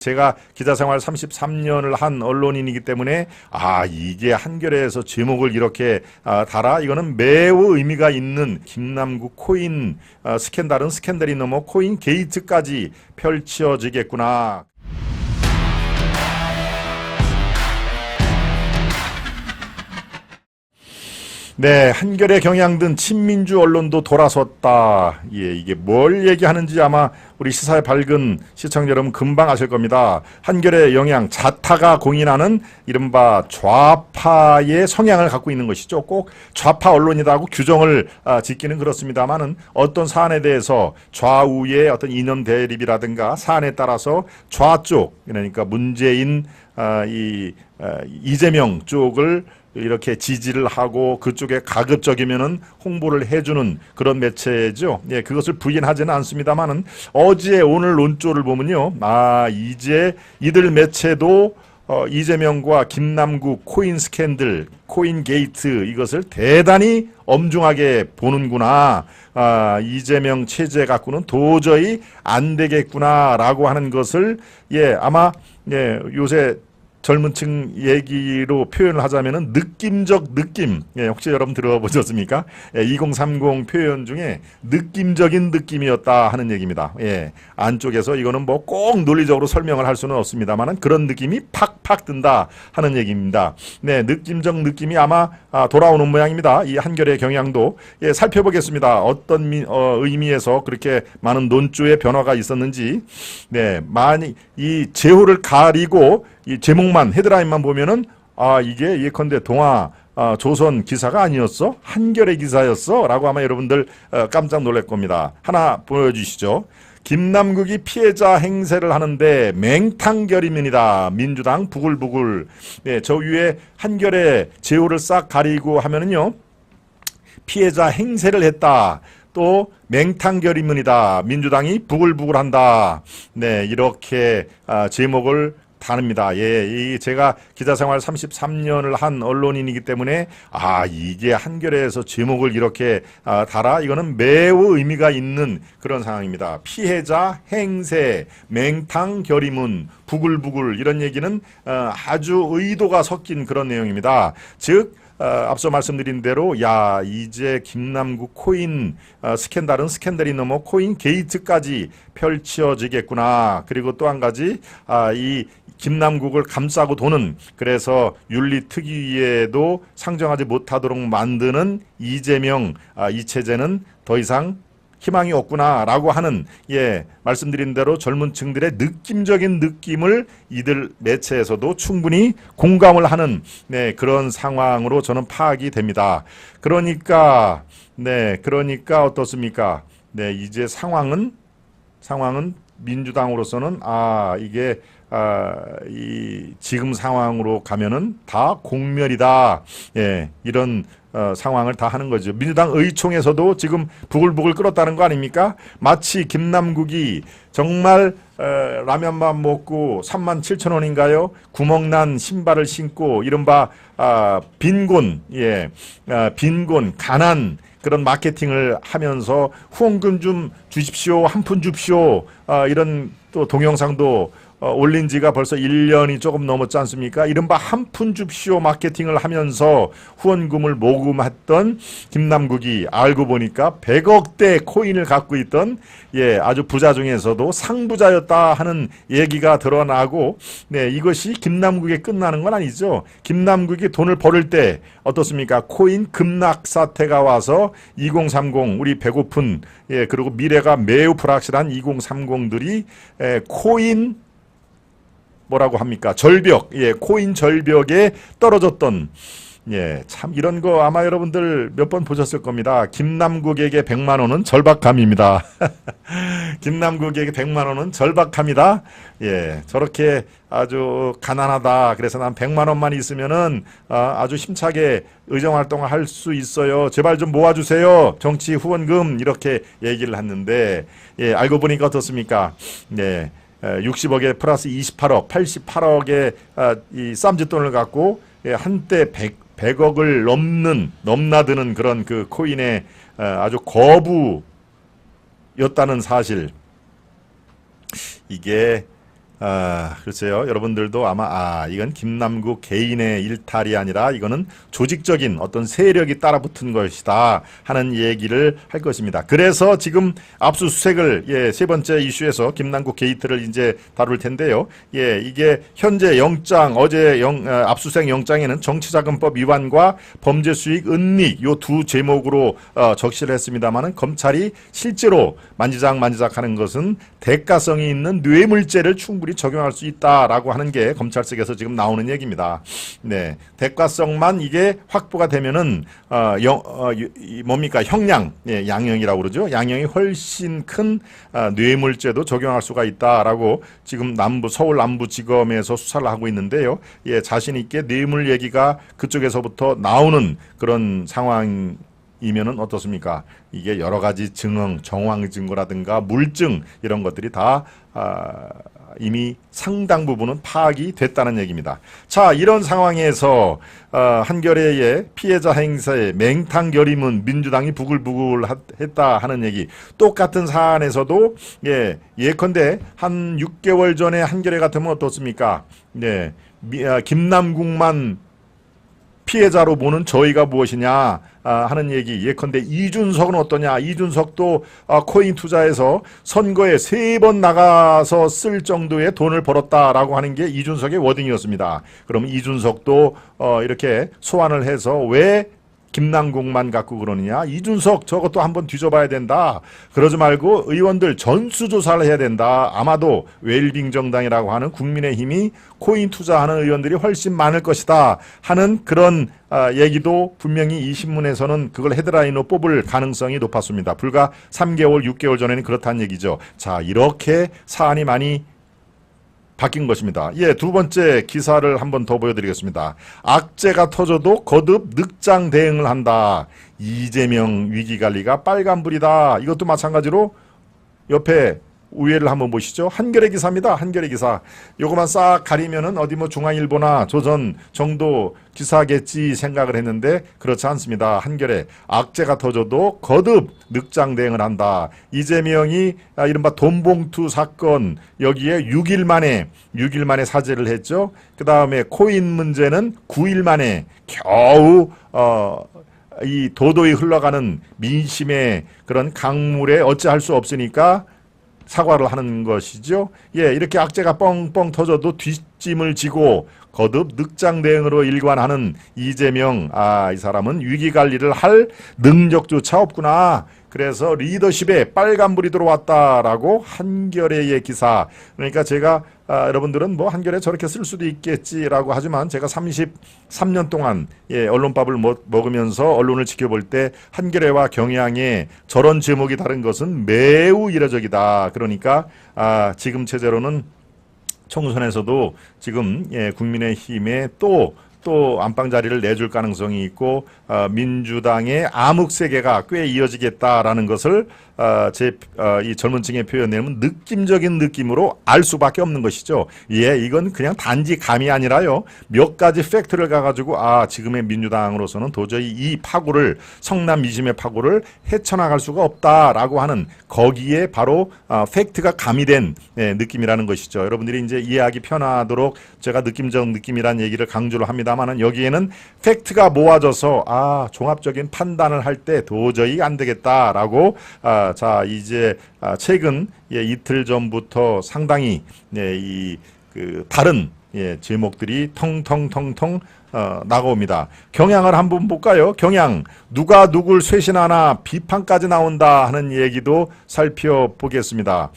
제가 기자생활 33년을 한 언론인이기 때문에 이게 한겨레에서 제목을 이렇게 달아? 이거는 매우 의미가 있는 김남국 코인 스캔들은 스캔들이 넘어 코인 게이트까지 펼쳐지겠구나. 네, 한겨레 경향등 친민주 언론도 돌아섰다. 예, 이게 뭘 얘기하는지 아마 우리 시사에 밝은 시청자 여러분 금방 아실 겁니다. 한겨레 영향 자타가 공인하는 이른바 좌파의 성향을 갖고 있는 것이죠. 꼭 좌파 언론이다 하고 규정을 짓기는 그렇습니다만은 어떤 사안에 대해서 좌우의 어떤 이념 대립이라든가 사안에 따라서 좌쪽, 그러니까 문재인 이재명 쪽을 이렇게 지지를 하고 그쪽에 가급적이면은 홍보를 해주는 그런 매체죠. 예, 그것을 부인하지는 않습니다만은 어제 오늘 논조를 보면요. 이제 이들 매체도 이재명과 김남국 코인 스캔들, 코인 게이트 이것을 대단히 엄중하게 보는구나. 이재명 체제 갖고는 도저히 안 되겠구나라고 하는 것을 아마 요새 젊은 층 얘기로 표현을 하자면은 느낌적 느낌. 혹시 여러분 들어보셨습니까? 2030 표현 중에 느낌적인 느낌이었다 하는 얘기입니다. 안쪽에서 이거는 뭐 꼭 논리적으로 설명을 할 수는 없습니다만은 그런 느낌이 팍팍 든다 하는 얘기입니다. 네, 느낌적 느낌이 아마 돌아오는 모양입니다. 이 한겨레 경향도 살펴보겠습니다. 어떤 의미에서 그렇게 많은 논조의 변화가 있었는지. 네, 많이 이 제호를 가리고 이 제목만 헤드라인만 보면은 이게 예컨대 동아 조선 기사가 아니었어? 한겨레 기사였어? 라고 아마 여러분들 깜짝 놀랄 겁니다. 하나 보여주시죠. 김남국이 피해자 행세를 하는데 맹탕결임입니다. 민주당 부글부글. 네, 저 위에 한겨레 제호를 싹 가리고 하면은요. 피해자 행세를 했다. 또 맹탕결임문이다. 민주당이 부글부글한다. 네, 이렇게 제목을 다릅니다. 이 제가 기자생활 33년을 한 언론인이기 때문에 이게 한겨레에서 제목을 이렇게 달아? 이거는 매우 의미가 있는 그런 상황입니다. 피해자 행세, 맹탕 결의문, 부글부글 이런 얘기는 아주 의도가 섞인 그런 내용입니다. 즉 앞서 말씀드린 대로 이제 김남국 코인 스캔들은 스캔들이 넘어 코인 게이트까지 펼쳐지겠구나. 그리고 또 한 가지 이 김남국을 감싸고 도는, 그래서 윤리특위에도 상정하지 못하도록 만드는 이재명 이 체제는 더 이상 희망이 없구나라고 하는 말씀드린 대로 젊은 층들의 느낌적인 느낌을 이들 매체에서도 충분히 공감을 하는 그런 상황으로 저는 파악이 됩니다. 그러니까 어떻습니까? 이제 상황은 민주당으로서는 이게 이 지금 상황으로 가면은 다 공멸이다. 이런 상황을 다 하는 거죠. 민주당 의총에서도 지금 부글부글 끓었다는 거 아닙니까? 마치 김남국이 정말 라면만 먹고 37,000원인가요? 구멍난 신발을 신고 이른바 빈곤, 빈곤, 가난 그런 마케팅을 하면서 후원금 좀 주십시오, 한 푼 줍시오, 이런 또 동영상도 올린 지가 벌써 1년이 조금 넘었지 않습니까? 이른바 한 푼 줍시오 마케팅을 하면서 후원금을 모금했던 김남국이 알고 보니까 100억대 코인을 갖고 있던 아주 부자 중에서도 상부자였다 하는 얘기가 드러나고 이것이 김남국에 끝나는 건 아니죠. 김남국이 돈을 벌을 때 어떻습니까? 코인 급락 사태가 와서 2030 우리 배고픈 그리고 미래가 매우 불확실한 2030들이 코인 뭐라고 합니까? 절벽, 코인 절벽에 떨어졌던, 참 이런 거 아마 여러분들 몇 번 보셨을 겁니다. 김남국에게 100만 원은 절박함입니다. 김남국에게 100만 원은 절박함이다. 저렇게 아주 가난하다. 그래서 난 100만 원만 있으면은 아주 힘차게 의정활동을 할 수 있어요. 제발 좀 모아주세요. 정치 후원금 이렇게 얘기를 했는데 알고 보니까 어떻습니까? 60억에 플러스 28억, 88억의 이 쌈짓돈을 갖고 한때 100억을 넘나드는 그런 그 코인의 아주 거부였다는 사실. 이게 글쎄요. 여러분들도 아마 이건 김남국 개인의 일탈이 아니라 이거는 조직적인 어떤 세력이 따라붙은 것이다 하는 얘기를 할 것입니다. 그래서 지금 압수수색을 세 번째 이슈에서 김남국 게이트를 이제 다룰 텐데요. 이게 현재 영장 어제 압수수색 영장에는 정치자금법 위반과 범죄수익 은닉 요 두 제목으로 적시를 했습니다만은 검찰이 실제로 만지작 하는 것은 대가성이 있는 뇌물죄를 충분히 적용할 수 있다라고 하는 게 검찰 측에서 지금 나오는 얘기입니다. 네, 대가성만 이게 확보가 되면은 뭡니까 형량, 양형이라고 그러죠. 양형이 훨씬 큰 뇌물죄도 적용할 수가 있다라고 지금 서울 남부지검에서 수사를 하고 있는데요. 자신 있게 뇌물 얘기가 그쪽에서부터 나오는 그런 상황이면은 어떻습니까? 이게 여러 가지 정황 증거라든가 물증 이런 것들이 다 이미 상당 부분은 파악이 됐다는 얘기입니다. 자, 이런 상황에서 한겨레의 피해자 행사에 맹탕결임은 민주당이 부글부글했다 하는 얘기. 똑같은 사안에서도 예컨대 한 6개월 전에 한겨레 같으면 어떻습니까? 네, 김남국만 피해자로 보는 저희가 무엇이냐 하는 얘기. 예컨대 이준석은 어떠냐. 이준석도 코인 투자해서 선거에 3번 나가서 쓸 정도의 돈을 벌었다라고 하는 게 이준석의 워딩이었습니다. 그럼 이준석도 이렇게 소환을 해서 왜 김남국만 갖고 그러느냐. 이준석 저것도 한번 뒤져봐야 된다. 그러지 말고 의원들 전수조사를 해야 된다. 아마도 웰빙 정당이라고 하는 국민의힘이 코인 투자하는 의원들이 훨씬 많을 것이다 하는 그런 얘기도 분명히 이 신문에서는 그걸 헤드라인으로 뽑을 가능성이 높았습니다. 불과 3개월, 6개월 전에는 그렇다는 얘기죠. 자, 이렇게 사안이 많이 바뀐 것입니다. 두 번째 기사를 한번 더 보여드리겠습니다. 악재가 터져도 거듭 늑장 대응을 한다. 이재명 위기관리가 빨간불이다. 이것도 마찬가지로 옆에 우회를 한번 보시죠. 한겨레 기사입니다. 한겨레 기사. 요거만 싹 가리면은 어디 뭐 중앙일보나 조선 정도 기사겠지 생각을 했는데 그렇지 않습니다. 한겨레. 악재가 터져도 거듭 늑장 대응을 한다. 이재명이 이른바 돈봉투 사건 여기에 6일 만에 사죄를 했죠. 그 다음에 코인 문제는 9일 만에 겨우 이 도도히 흘러가는 민심의 그런 강물에 어찌할 수 없으니까 사과를 하는 것이죠. 이렇게 악재가 뻥뻥 터져도 뒷짐을 지고 거듭 늑장 대응으로 일관하는 이재명. 이 사람은 위기관리를 할 능력조차 없구나. 그래서 리더십에 빨간불이 들어왔다라고 한겨레의 기사. 그러니까 제가 여러분들은 뭐 한겨레 저렇게 쓸 수도 있겠지라고 하지만 제가 33년 동안 언론밥을 먹으면서 언론을 지켜볼 때 한겨레와 경향의 저런 제목이 다른 것은 매우 이례적이다. 그러니까 지금 체제로는 총선에서도 지금 국민의힘에 또 안방 자리를 내줄 가능성이 있고 민주당의 암흑세계가 꽤 이어지겠다라는 것을 이 젊은 층의 표현내면 느낌적인 느낌으로 알 수밖에 없는 것이죠. 이건 그냥 단지 감이 아니라요. 몇 가지 팩트를 가가지고 지금의 민주당으로서는 도저히 이 파고를 성남 미심의 파고를 헤쳐나갈 수가 없다라고 하는 거기에 바로 팩트가 가미된 느낌이라는 것이죠. 여러분들이 이제 이해하기 편하도록 제가 느낌적 느낌이란 얘기를 강조를 합니다만은 여기에는 팩트가 모아져서 종합적인 판단을 할 때 도저히 안 되겠다라고 자, 이제 최근 이틀 전부터 상당히 다른 제목들이 텅텅텅텅 나가옵니다. 경향을 한번 볼까요? 경향. 누가 누굴 쇄신하나 비판까지 나온다 하는 얘기도 살펴보겠습니다.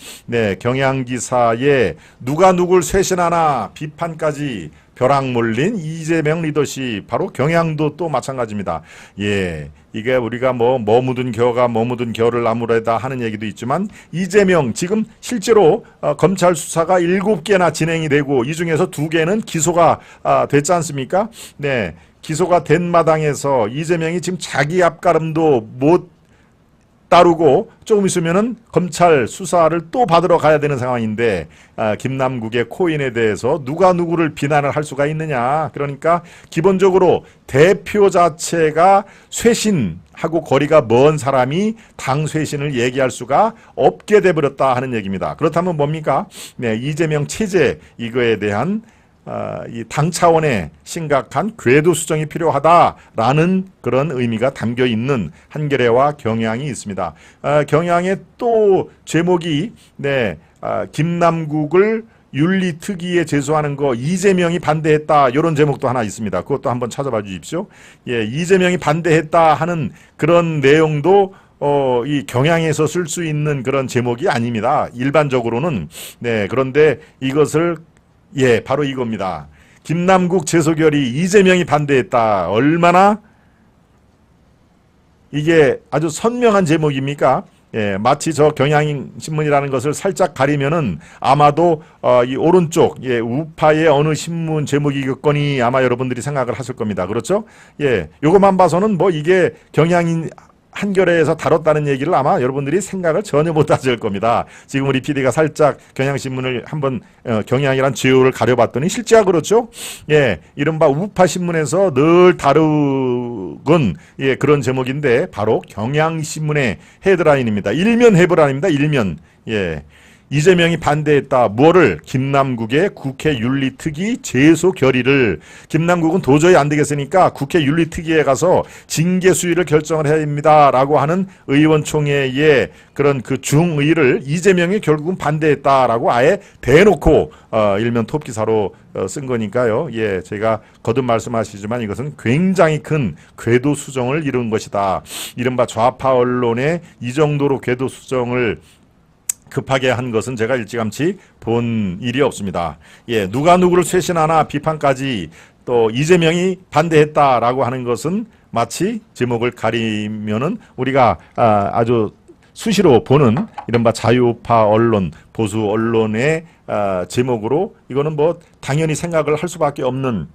경향 기사에 누가 누굴 쇄신하나 비판까지 벼락 몰린 이재명 리더십. 바로 경향도 또 마찬가지입니다. 이게 우리가 뭐 묻은 겨가 뭐 묻은 겨를 나무래다 하는 얘기도 있지만 이재명 지금 실제로 검찰 수사가 7개나 진행이 되고 이 중에서 2개는 기소가 됐지 않습니까? 기소가 된 마당에서 이재명이 지금 자기 앞가름도 못 따르고 조금 있으면은 검찰 수사를 또 받으러 가야 되는 상황인데 김남국의 코인에 대해서 누가 누구를 비난을 할 수가 있느냐. 그러니까 기본적으로 대표 자체가 쇄신하고 거리가 먼 사람이 당 쇄신을 얘기할 수가 없게 돼버렸다 하는 얘기입니다. 그렇다면 뭡니까? 네, 이재명 체제 이거에 대한 이 당 차원의 심각한 궤도 수정이 필요하다라는 그런 의미가 담겨 있는 한겨레와 경향이 있습니다. 경향의 또 제목이 김남국을 윤리특위에 제소하는 거 이재명이 반대했다 이런 제목도 하나 있습니다. 그것도 한번 찾아봐 주십시오. 예, 이재명이 반대했다 하는 그런 내용도 이 경향에서 쓸 수 있는 그런 제목이 아닙니다. 일반적으로는 그런데 이것을 바로 이겁니다. 김남국 제소결의 이재명이 반대했다. 얼마나 이게 아주 선명한 제목입니까? 마치 저 경향신문이라는 것을 살짝 가리면은 아마도 이 오른쪽 우파의 어느 신문 제목이겠거니 아마 여러분들이 생각을 하실 겁니다. 그렇죠? 요것만 봐서는 뭐 이게 경향인 한겨레에서 다뤘다는 얘기를 아마 여러분들이 생각을 전혀 못 하실 겁니다. 지금 우리 PD가 살짝 경향신문을 한번 경향이란 제호를 가려봤더니 실제야 그렇죠? 이른바 우파신문에서 늘 다루건 그런 제목인데 바로 경향신문의 헤드라인입니다. 일면 헤드라인입니다. 일면. 이재명이 반대했다. 뭐를? 김남국의 국회 윤리특위 제소 결의를. 김남국은 도저히 안 되겠으니까 국회 윤리특위에 가서 징계 수위를 결정을 해야 됩니다라고 하는 의원총회의 그런 그 중의를 이재명이 결국은 반대했다라고 아예 대놓고 일면 톱기사로 쓴 거니까요. 제가 거듭 말씀하시지만 이것은 굉장히 큰 궤도 수정을 이룬 것이다. 이른바 좌파 언론의 이 정도로 궤도 수정을 급하게 한 것은 제가 일찌감치 본 일이 없습니다. 누가 누구를 쇄신하나 비판까지 또 이재명이 반대했다라고 하는 것은 마치 제목을 가리면은 우리가 아주 수시로 보는 이른바 자유파 언론, 보수 언론의 제목으로 이거는 뭐 당연히 생각을 할 수밖에 없는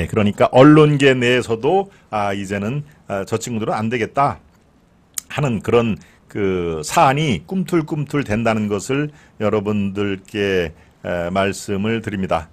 그러니까 언론계 내에서도 이제는 저 친구들은 안 되겠다 하는 그런 그 사안이 꿈틀꿈틀 된다는 것을 여러분들께 말씀을 드립니다.